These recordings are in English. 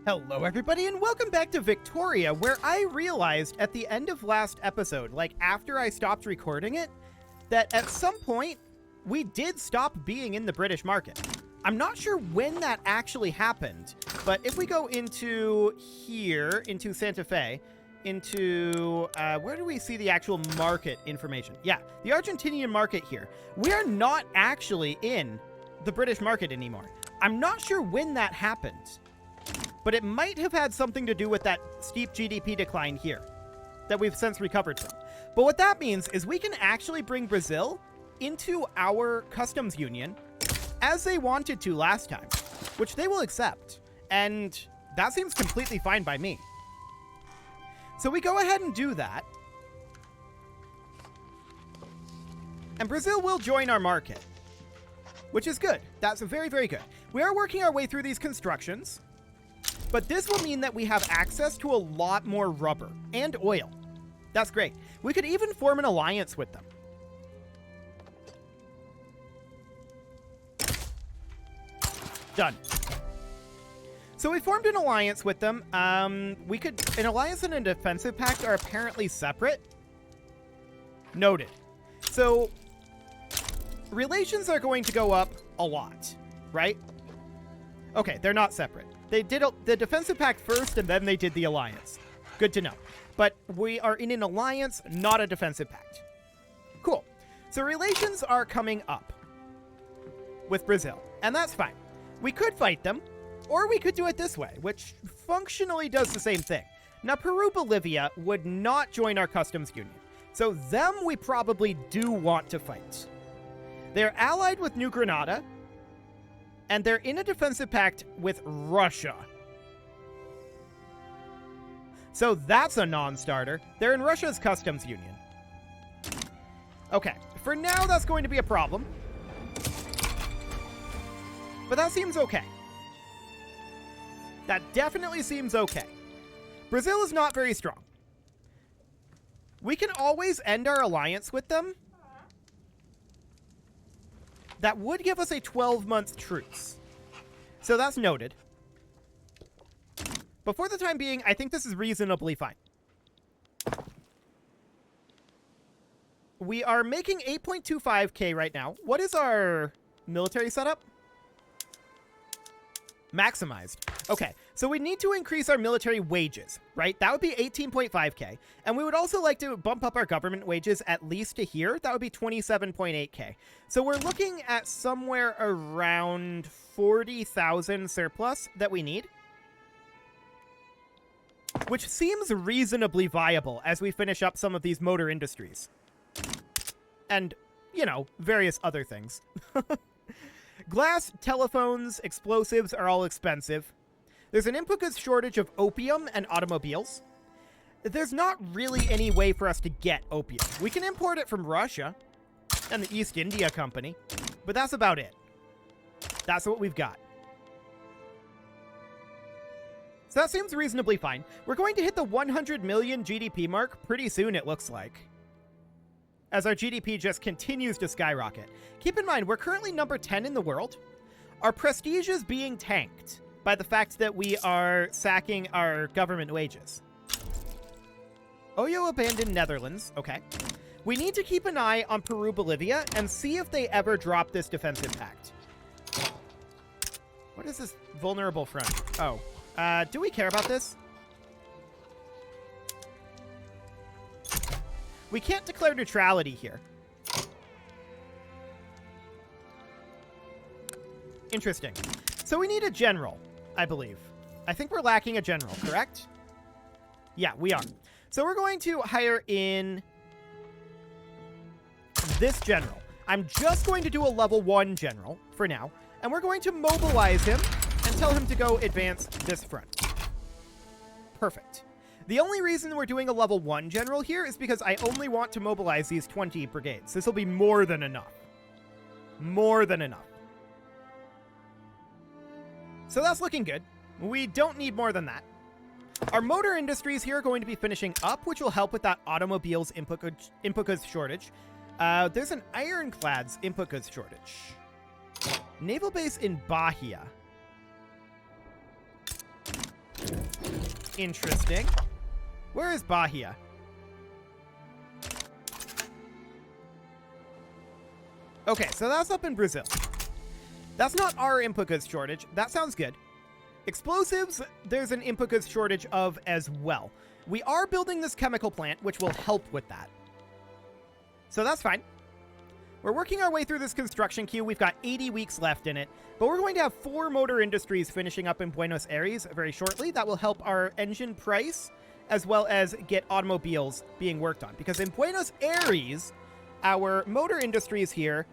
Hello everybody and welcome back to Victoria, where I realized at the end of last episode, like after I stopped recording it, that at some point we did stop being in the British market. I'm not sure when that actually happened, but if we go into here, into Santa Fe, into, where do we see the actual market information? Yeah, the Argentinian market here. We are not actually in the British market anymore. I'm not sure when that happened, but it might have had something to do with that steep GDP decline here that we've since recovered from. But what that means is we can actually bring Brazil into our customs union as they wanted to last time, which they will accept. And that seems completely fine by me. So we go ahead and do that. And Brazil will join our market, which is good. That's very, very good. We are working our way through these constructions, but this will mean that we have access to a lot more rubber and oil. That's great. We could even form an alliance with them. Done. So we formed an alliance with them. An alliance and a defensive pact are apparently separate. Noted. So relations are going to go up a lot, right? Okay, they're not separate. They did the defensive pact first, and then they did the alliance. Good to know. But we are in an alliance, not a defensive pact. Cool. So relations are coming up with Brazil, and that's fine. We could fight them, or we could do it this way, which functionally does the same thing. Now, Peru, Bolivia would not join our customs union, so them we probably do want to fight. They're allied with New Granada, and they're in a defensive pact with Russia. So that's a non-starter. They're in Russia's customs union. Okay, for now that's going to be a problem. But that seems okay. That definitely seems okay. Brazil is not very strong. We can always end our alliance with them. That would give us a 12-month truce. So that's noted. But for the time being, I think this is reasonably fine. We are making 8.25k right now. What is our military setup? Maximized. Okay, so we need to increase our military wages, right? That would be 18.5k. And we would also like to bump up our government wages at least to here. That would be 27.8k. So we're looking at somewhere around 40,000 surplus that we need, which seems reasonably viable as we finish up some of these motor industries. And, you know, various other things. Glass, telephones, explosives are all expensive. There's an input goods shortage of opium and automobiles. There's not really any way for us to get opium. We can import it from Russia and the East India Company, but that's about it. That's what we've got. So that seems reasonably fine. We're going to hit the 100 million GDP mark pretty soon, it looks like, as our GDP just continues to skyrocket. Keep in mind, we're currently number 10 in the world. Our prestige is being tanked by the fact that we are sacking our government wages. Oyo abandoned Netherlands. Okay. We need to keep an eye on Peru, Bolivia, and see if they ever drop this defensive pact. What is this vulnerable front? Oh. Do we care about this? We can't declare neutrality here. Interesting. So we need a general, I believe. I think we're lacking a general, correct? Yeah, we are. So we're going to hire in this general. I'm just going to do a level 1 general for now, and we're going to mobilize him and tell him to go advance this front. Perfect. The only reason we're doing a level 1 general here is because I only want to mobilize these 20 brigades. This will be more than enough. More than enough. So that's looking good. We don't need more than that. Our motor industries here are going to be finishing up, which will help with that automobiles input goods shortage. There's an ironclads input goods shortage. Naval base in Bahia. Interesting. Where is Bahia? Okay, so that's up in Brazil. That's not our input goods shortage. That sounds good. Explosives, there's an input goods shortage of as well. We are building this chemical plant, which will help with that. So that's fine. We're working our way through this construction queue. We've got 80 weeks left in it, but we're going to have 4 motor industries finishing up in Buenos Aires very shortly. That will help our engine price, as well as get automobiles being worked on. Because in Buenos Aires, our motor industries here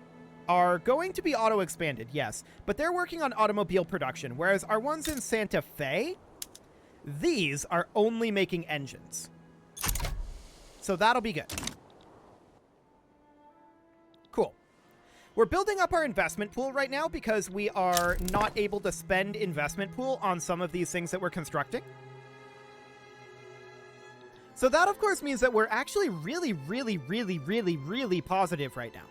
are going to be auto-expanded, yes, but they're working on automobile production, whereas our ones in Santa Fe, these are only making engines. So that'll be good. Cool. We're building up our investment pool right now because we are not able to spend investment pool on some of these things that we're constructing. So that, of course, means that we're actually really positive right now.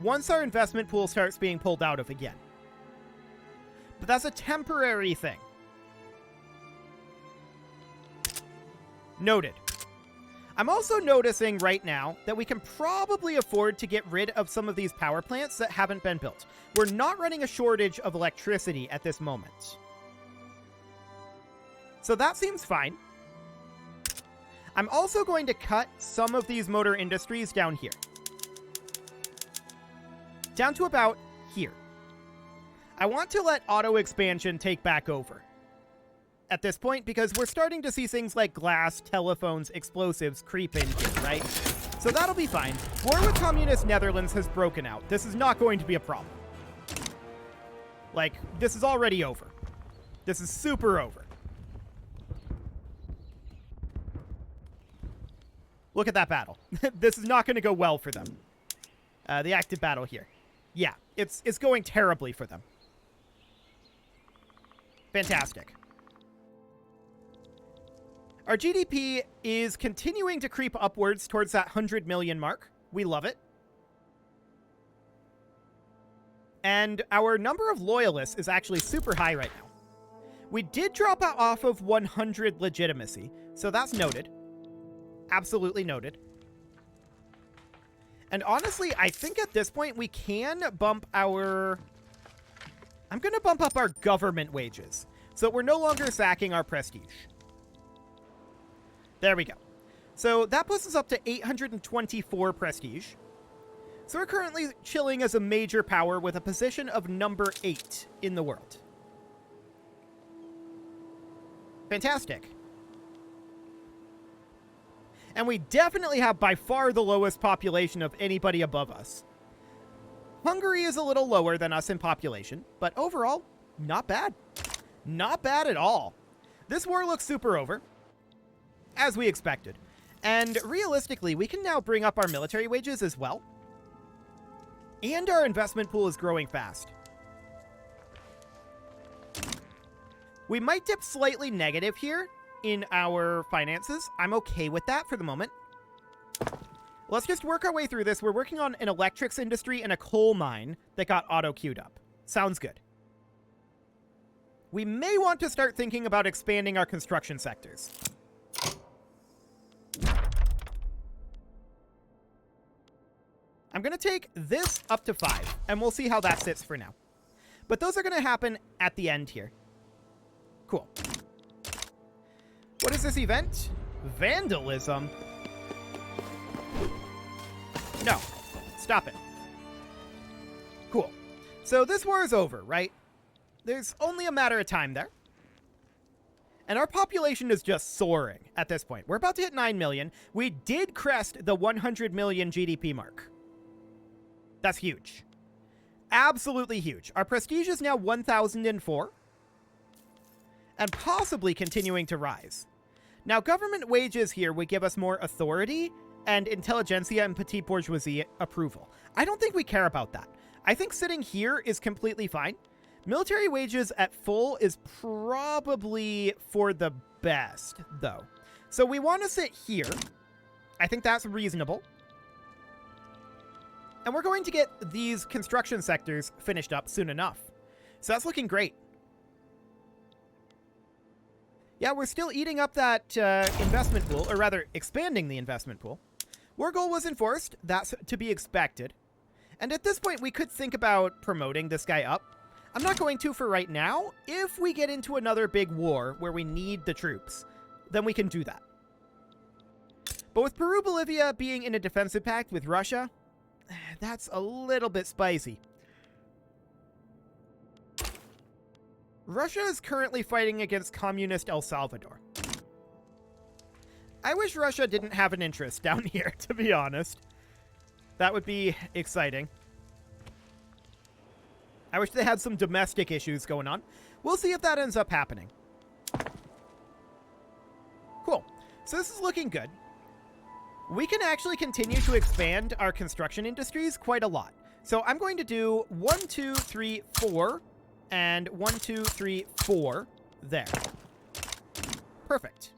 Once our investment pool starts being pulled out of again. But that's a temporary thing. Noted. I'm also noticing right now that we can probably afford to get rid of some of these power plants that haven't been built. We're not running a shortage of electricity at this moment. So that seems fine. I'm also going to cut some of these motor industries down here. Down to about here. I want to let auto expansion take back over at this point, because we're starting to see things like glass, telephones, explosives creep in here, right? So that'll be fine. War with Communist Netherlands has broken out. This is not going to be a problem. Like, this is already over. This is super over. Look at that battle. This is not going to go well for them. The active battle here. Yeah, it's going terribly for them. Fantastic. Our GDP is continuing to creep upwards towards that 100 million mark. We love it. And our number of loyalists is actually super high right now. We did drop out off of 100 legitimacy, so that's noted. Absolutely noted. And honestly, I think at this point we can bump our... I'm going to bump up our government wages, so we're no longer sacking our prestige. There we go. So that puts us up to 824 prestige. So we're currently chilling as a major power with a position of number 8 in the world. Fantastic. And we definitely have by far the lowest population of anybody above us. Hungary is a little lower than us in population, but overall, not bad. Not bad at all. This war looks super over, as we expected. And realistically, we can now bring up our military wages as well. And our investment pool is growing fast. We might dip slightly negative here in our finances. I'm okay with that for the moment. Let's just work our way through this. We're working on an electrics industry and a coal mine that got auto-queued up. Sounds good. We may want to start thinking about expanding our construction sectors. I'm going to take this up to 5, and we'll see how that sits for now. But those are going to happen at the end here. Cool. What is this event? Vandalism? No. Stop it. Cool. So this war is over, right? There's only a matter of time there. And our population is just soaring at this point. We're about to hit 9 million. We did crest the 100 million GDP mark. That's huge. Absolutely huge. Our prestige is now 1,004. And possibly continuing to rise. Now, government wages here would give us more authority and intelligentsia and petite bourgeoisie approval. I don't think we care about that. I think sitting here is completely fine. Military wages at full is probably for the best, though. So we want to sit here. I think that's reasonable. And we're going to get these construction sectors finished up soon enough. So that's looking great. Yeah, we're still eating up that investment pool, or rather, expanding the investment pool. War goal was enforced. That's to be expected. And at this point, we could think about promoting this guy up. I'm not going to for right now. If we get into another big war where we need the troops, then we can do that. But with Peru-Bolivia being in a defensive pact with Russia, that's a little bit spicy. Russia is currently fighting against communist El Salvador. I wish Russia didn't have an interest down here, to be honest. That would be exciting. I wish they had some domestic issues going on. We'll see if that ends up happening. Cool. So this is looking good. We can actually continue to expand our construction industries quite a lot. So I'm going to do 1, 2, 3, 4, and 1, 2, 3, 4 there. Perfect.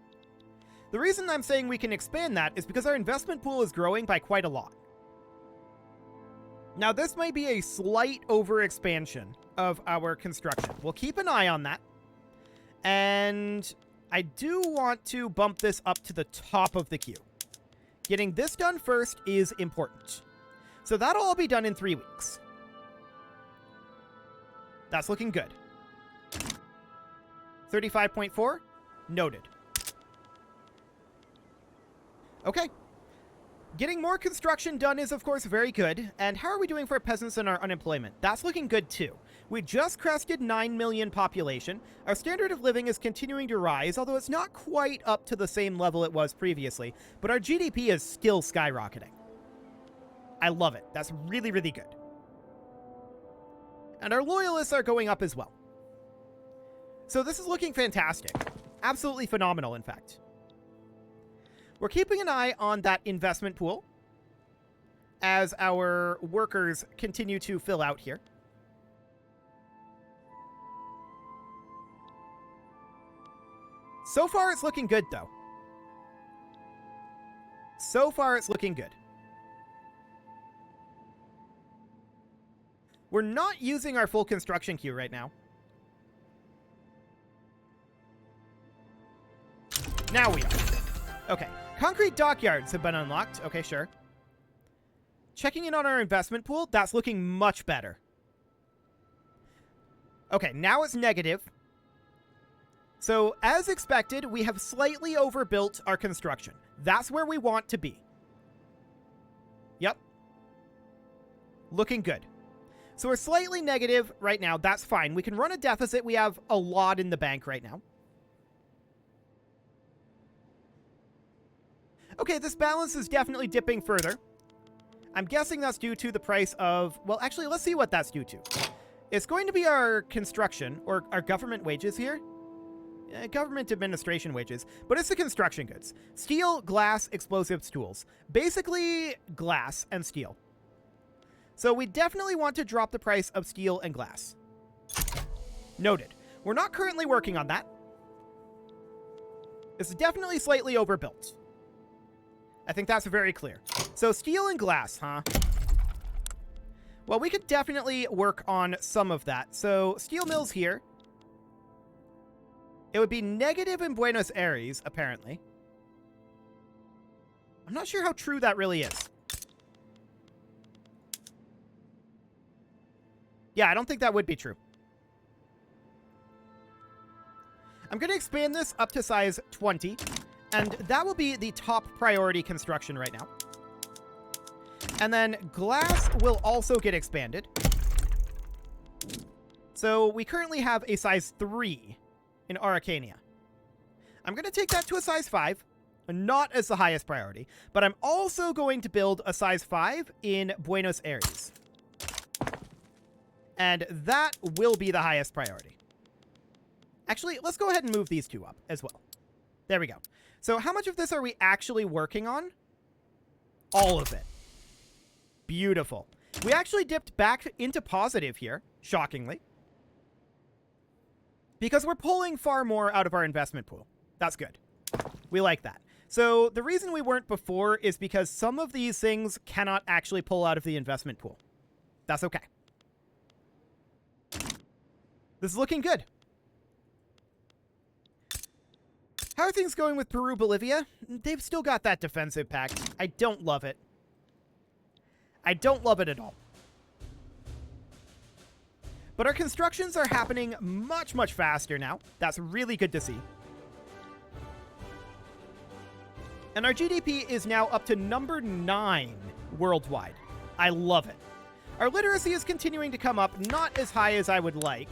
The reason I'm saying we can expand that is because our investment pool is growing by quite a lot. Now, this might be a slight overexpansion of our construction. We'll keep an eye on that. And I do want to bump this up to the top of the queue. Getting this done first is important. So that'll all be done in 3 weeks. That's looking good. 35.4. Noted. Okay. Getting more construction done is, of course, very good. And how are we doing for peasants and our unemployment? That's looking good, too. We just crested 9 million population. Our standard of living is continuing to rise, although it's not quite up to the same level it was previously. But our GDP is still skyrocketing. I love it. That's really, really good. And our loyalists are going up as well. So this is looking fantastic. Absolutely phenomenal, in fact. We're keeping an eye on that investment pool as our workers continue to fill out here. So far, it's looking good, though. So far, it's looking good. We're not using our full construction queue right now. Now we are. Okay. Concrete dockyards have been unlocked. Okay, sure. Checking in on our investment pool. That's looking much better. Okay, now it's negative. So, as expected, we have slightly overbuilt our construction. That's where we want to be. Yep. Looking good. So we're slightly negative right now. That's fine. We can run a deficit. We have a lot in the bank right now. Okay, this balance is definitely dipping further. I'm guessing that's due to the price of... Well, actually, let's see what that's due to. It's going to be our construction, or our government wages here. Government administration wages, but it's the construction goods. Steel, glass, explosives, tools. Basically, glass and steel. So we definitely want to drop the price of steel and glass. Noted. We're not currently working on that. It's definitely slightly overbuilt. I think that's very clear. So steel and glass, huh? Well, we could definitely work on some of that. So steel mills here. It would be negative in Buenos Aires, apparently. I'm not sure how true that really is. Yeah, I don't think that would be true. I'm going to expand this up to size 20. And that will be the top priority construction right now. And then glass will also get expanded. So we currently have a size 3 in Argentina. I'm going to take that to a size 5, not as the highest priority, but I'm also going to build a size 5 in Buenos Aires. And that will be the highest priority. Actually, let's go ahead and move these two up as well. There we go. So how much of this are we actually working on? All of it. Beautiful. We actually dipped back into positive here, shockingly. Because we're pulling far more out of our investment pool. That's good. We like that. So the reason we weren't before is because some of these things cannot actually pull out of the investment pool. That's okay. This is looking good. How are things going with Peru, Bolivia? They've still got that defensive pact. I don't love it. I don't love it at all. But our constructions are happening much, much faster now. That's really good to see. And our GDP is now up to number 9 worldwide. I love it. Our literacy is continuing to come up, not as high as I would like.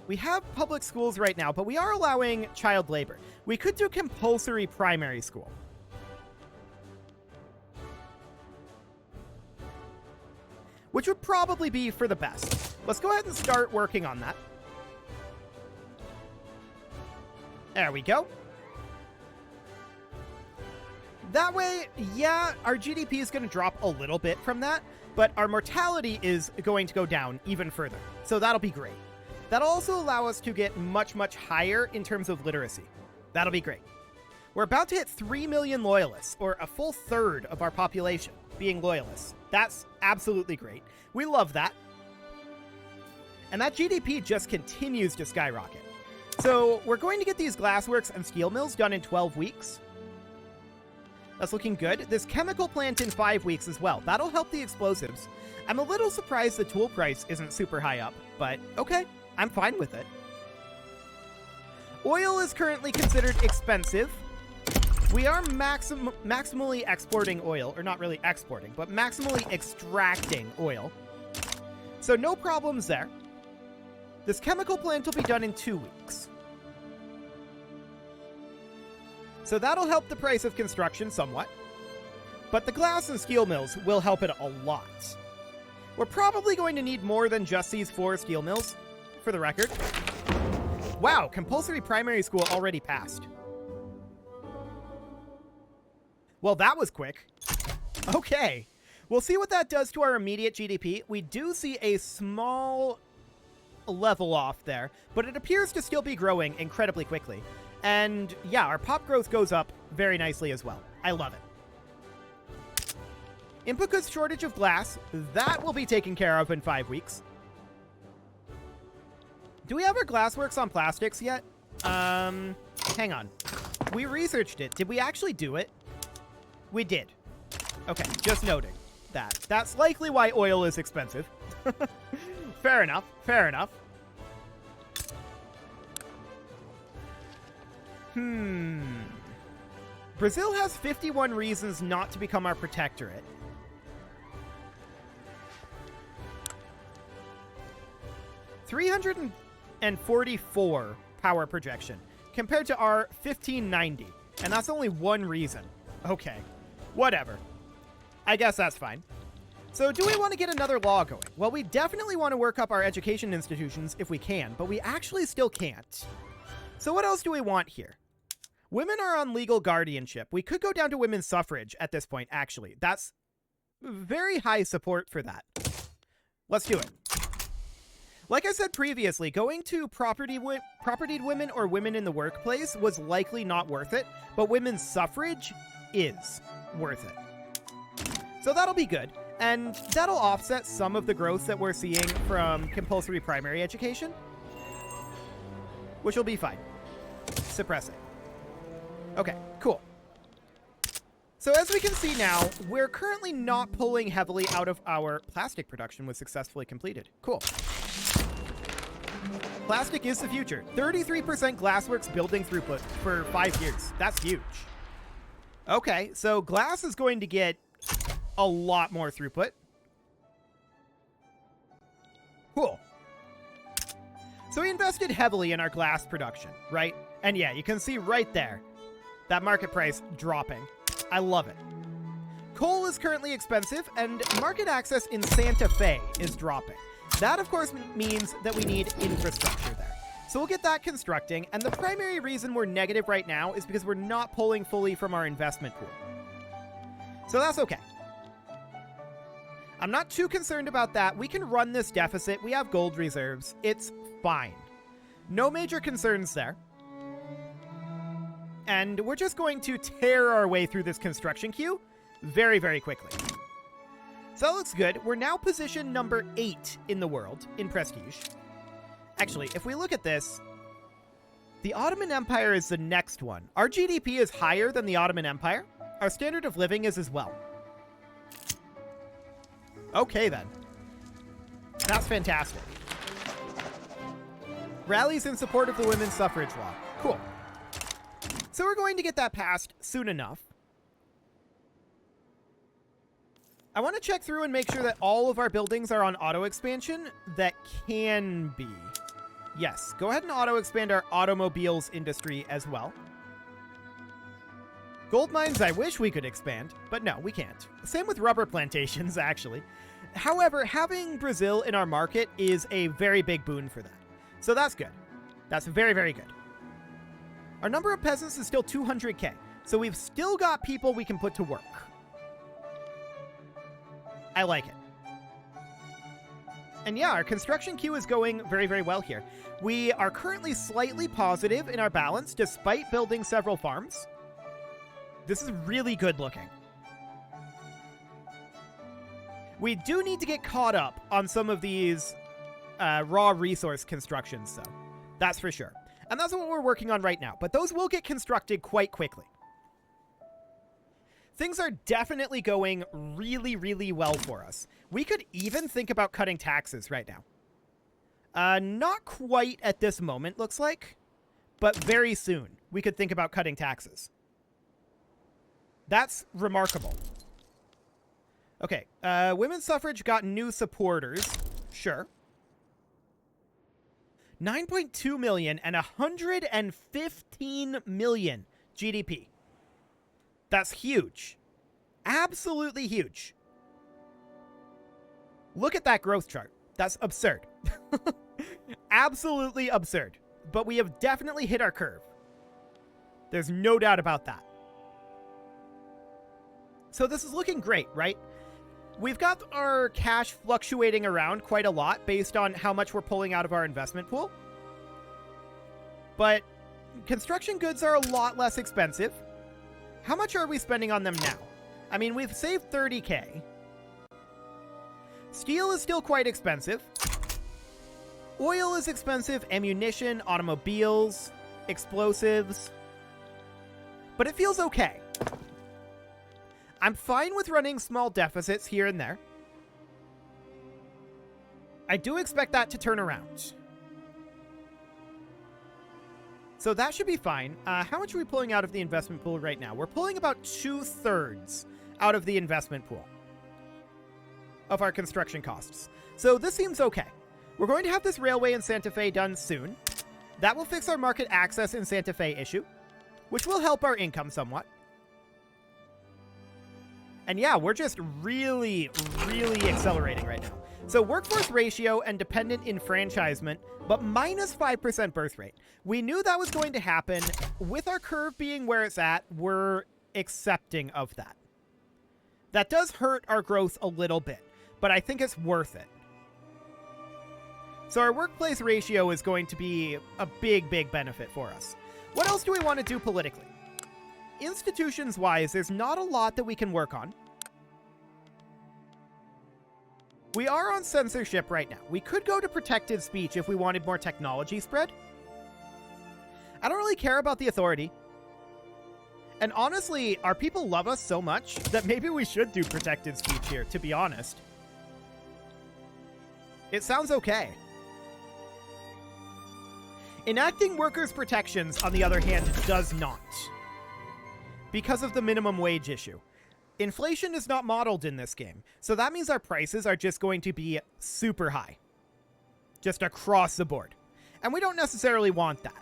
We have public schools right now, but we are allowing child labor. We could do compulsory primary school. Which would probably be for the best. Let's go ahead and start working on that. There we go. That way, yeah, our GDP is going to drop a little bit from that, but our mortality is going to go down even further. So that'll be great. That'll also allow us to get much, much higher in terms of literacy. That'll be great. We're about to hit 3 million loyalists, or a full third of our population being loyalists. That's absolutely great. We love that. And that GDP just continues to skyrocket. So we're going to get these glassworks and steel mills done in 12 weeks. That's looking good. This chemical plant in 5 weeks as well. That'll help the explosives. I'm a little surprised the tool price isn't super high up, but okay, I'm fine with it. Oil is currently considered expensive. We are maximally exporting oil, or not really exporting, but maximally extracting oil. So no problems there. This chemical plant will be done in 2 weeks. So that'll help the price of construction somewhat. But the glass and steel mills will help it a lot. We're probably going to need more than just these 4 steel mills, for the record. Wow, compulsory primary school already passed. Well, that was quick. Okay. We'll see what that does to our immediate GDP. We do see a small level off there, but it appears to still be growing incredibly quickly. And yeah, our pop growth goes up very nicely as well. I love it. Input goods shortage of glass. That will be taken care of in 5 weeks. Do we have our glassworks on plastics yet? Hang on. We researched it. Did we actually do it? We did. Okay, just noting that. That's likely why oil is expensive. Fair enough. Fair enough. Brazil has 51 reasons not to become our protectorate. $344 power projection compared to our 1590, and that's only one reason. Okay, whatever. I guess that's fine. So do we want to get another law going? Well, we definitely want to work up our education institutions if we can, but we actually still can't. So what else do we want here? Women are on legal guardianship. We could go down to women's suffrage at this point, actually. That's very high support for that. Let's do it. Like I said previously, going to propertied women or women in the workplace was likely not worth it, but women's suffrage is worth it. So that'll be good, and that'll offset some of the growth that we're seeing from compulsory primary education, which will be fine. Suppressing. Okay, cool. So as we can see now, we're currently not pulling heavily out of our plastic production was successfully completed. Cool. Plastic is the future. 33% glassworks building throughput for 5 years. That's huge. Okay, so glass is going to get a lot more throughput. Cool. So we invested heavily in our glass production, right? And yeah, you can see right there that market price dropping. I love it. Coal is currently expensive, and market access in Santa Fe is dropping. That, of course, means that we need infrastructure there. So we'll get that constructing, and the primary reason we're negative right now is because we're not pulling fully from our investment pool. So that's okay. I'm not too concerned about that. We can run this deficit. We have gold reserves. It's fine. No major concerns there. And we're just going to tear our way through this construction queue very, very quickly. So that looks good. We're now position number 8 in the world in prestige. Actually, if we look at this, The Ottoman Empire is the next one. Our GDP is higher than the Ottoman Empire. Our standard of living is as well. Okay, then. That's fantastic. Rallies in support of the women's suffrage law. Cool. So we're going to get that passed soon enough. I want to check through and make sure that all of our buildings are on auto expansion. That can be. Yes, go ahead and auto expand our automobiles industry as well. Gold mines, I wish we could expand, but no, we can't. Same with rubber plantations, actually. However, having Brazil in our market is a very big boon for that. So that's good. That's very, very good. Our number of peasants is still 200k, so we've still got people we can put to work. I like it. And yeah, our construction queue is going very, very well here. We are currently slightly positive in our balance, despite building several farms. This is really good looking. We do need to get caught up on some of these raw resource constructions, though. That's for sure. And that's what we're working on right now. But those will get constructed quite quickly. Things are definitely going really, really well for us. We could even think about cutting taxes right now. Not quite at this moment, looks like. But very soon, we could think about cutting taxes. That's remarkable. Okay, women's suffrage got new supporters. Sure. 9.2 million and 115 million GDP. That's huge. Absolutely huge. Look at that growth chart. That's absurd. Absolutely absurd. But we have definitely hit our curve. There's no doubt about that. So this is looking great, right? We've got our cash fluctuating around quite a lot based on how much we're pulling out of our investment pool. But construction goods are a lot less expensive. How much are we spending on them now? I mean, we've saved 30k. Steel is still quite expensive. Oil is expensive. Ammunition, automobiles, explosives. But it feels okay. I'm fine with running small deficits here and there. I do expect that to turn around. So that should be fine. How much are we pulling out of the investment pool right now? We're pulling about 2/3 out of the investment pool of our construction costs. So this seems okay. We're going to have this railway in Santa Fe done soon. That will fix our market access in Santa Fe issue, which will help our income somewhat. And yeah, we're just really, really accelerating right now. So workforce ratio and dependent enfranchisement, but minus 5% birth rate. We knew that was going to happen. With our curve being where it's at, we're accepting of that. That does hurt our growth a little bit, but I think it's worth it. So our workplace ratio is going to be a big, big benefit for us. What else do we want to do politically? Institutions-wise, there's not a lot that we can work on. We are on censorship right now. We could go to protected speech if we wanted more technology spread. I don't really care about the authority. And honestly, our people love us so much that maybe we should do protected speech here, to be honest. It sounds okay. Enacting workers' protections, on the other hand, does not. Because of the minimum wage issue. Inflation is not modeled in this game, so that means our prices are just going to be super high. Just across the board. And we don't necessarily want that.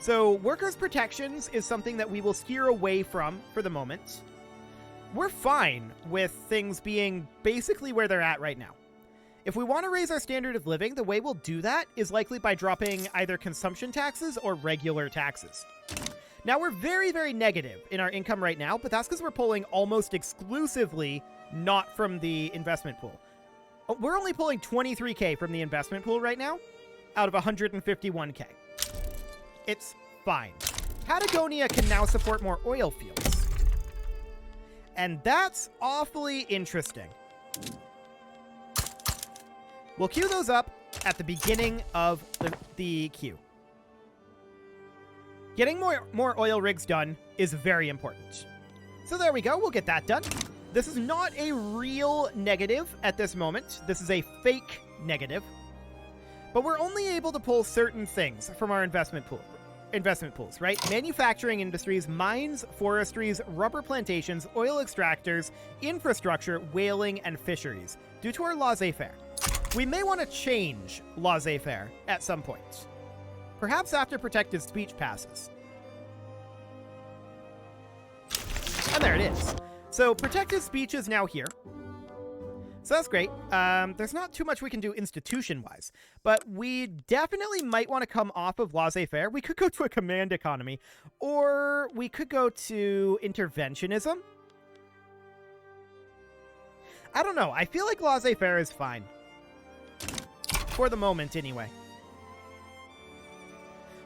So workers' protections is something that we will steer away from for the moment. We're fine with things being basically where they're at right now. If we want to raise our standard of living, the way we'll do that is likely by dropping either consumption taxes or regular taxes. Now, we're very, very negative in our income right now, but that's because we're pulling almost exclusively not from the investment pool. We're only pulling 23k from the investment pool right now out of 151k. It's fine. Patagonia can now support more oil fields. And that's awfully interesting. We'll queue those up at the beginning of the queue. Getting more oil rigs done is very important. So there we go. We'll get that done. This is not a real negative at this moment. This is a fake negative. But we're only able to pull certain things from our investment pools, right? Manufacturing industries, mines, forestries, rubber plantations, oil extractors, infrastructure, whaling, and fisheries, due to our laissez-faire. We may want to change laissez-faire at some point. Perhaps after protected speech passes. And there it is. So protected speech is now here. So that's great. There's not too much we can do institution-wise, but we definitely might want to come off of laissez-faire. We could go to a command economy, or we could go to interventionism. I don't know. I feel like laissez-faire is fine. For the moment, anyway.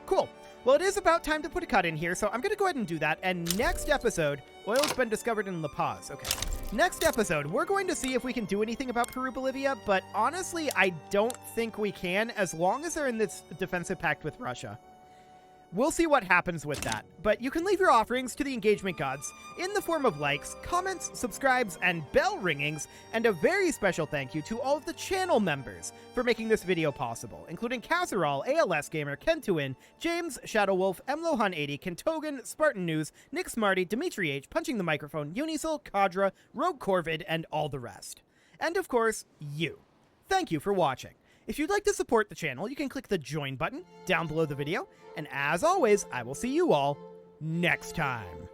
Cool. Well, it is about time to put a cut in here, so I'm going to go ahead and do that. And next episode, oil's been discovered in La Paz. Okay. Next episode, we're going to see if we can do anything about Peru-Bolivia, but honestly, I don't think we can as long as they're in this defensive pact with Russia. We'll see what happens with that, but you can leave your offerings to the engagement gods in the form of likes, comments, subscribes, and bell ringings, and a very special thank you to all of the channel members for making this video possible, including Casserole, ALS Gamer, Kentuin, James, Shadowwolf, Mlohan80, Kentogan, Spartan News, Nick Smarty, Dimitri H, Punching the Microphone, Unisil, Kadra, Rogue Corvid, and all the rest. And of course, you. Thank you for watching. If you'd like to support the channel, you can click the join button down below the video, and as always, I will see you all next time.